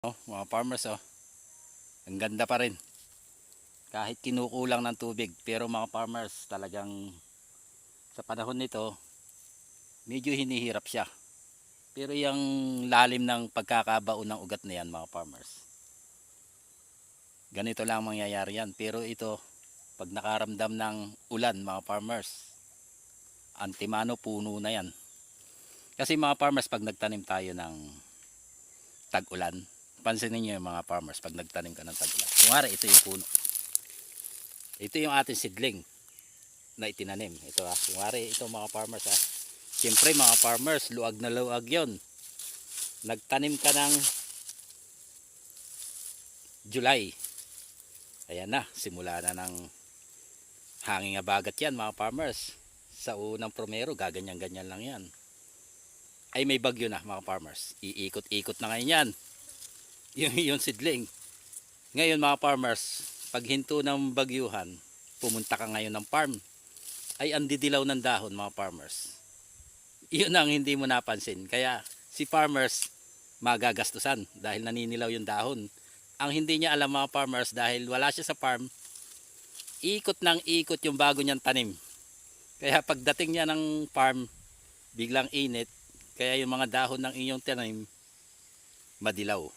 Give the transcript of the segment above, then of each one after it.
Oh, mga farmers, oh, ang ganda pa rin kahit kinukulang ng tubig. Pero mga farmers, talagang sa panahon nito medyo hinihirap siya. Pero yung lalim ng pagkakabaon ng ugat na yan, mga farmers, ganito lang mangyayari yan. Pero ito, pag nakaramdam ng ulan, mga farmers, antimano, puno na yan. Kasi mga farmers, pag nagtanim tayo ng tag-ulan, pansinin nyo yung mga farmers, pag nagtanim ka ng tag-ulan, kunwari ito yung puno, ito yung ating seedling na itinanim. Ito kunwari ito mga farmers siyempre mga farmers, luag na luag yon. Nagtanim ka ng July, ayan na, simula na ng hanging abagat yan mga farmers. Sa unang promero, gaganyan ganyan lang yan, ay may bagyo na mga farmers, iikot-ikot na ngayon yan yung seedling. Ngayon mga farmers, pag hinto ng bagyuhan, pumunta ka ngayon ng farm, ay ang didilaw ng dahon mga farmers. Yun ang hindi mo napansin. Kaya si farmers magagastusan dahil naninilaw yung dahon. Ang hindi niya alam mga farmers, dahil wala siya sa farm, ikot ng ikot yung bago niyang tanim. Kaya pagdating niya ng farm, biglang init, kaya yung mga dahon ng inyong tanim madilaw.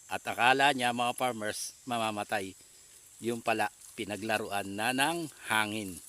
At akala niya mga farmers mamamatay. Yung pala, pinaglaruan na ng hangin.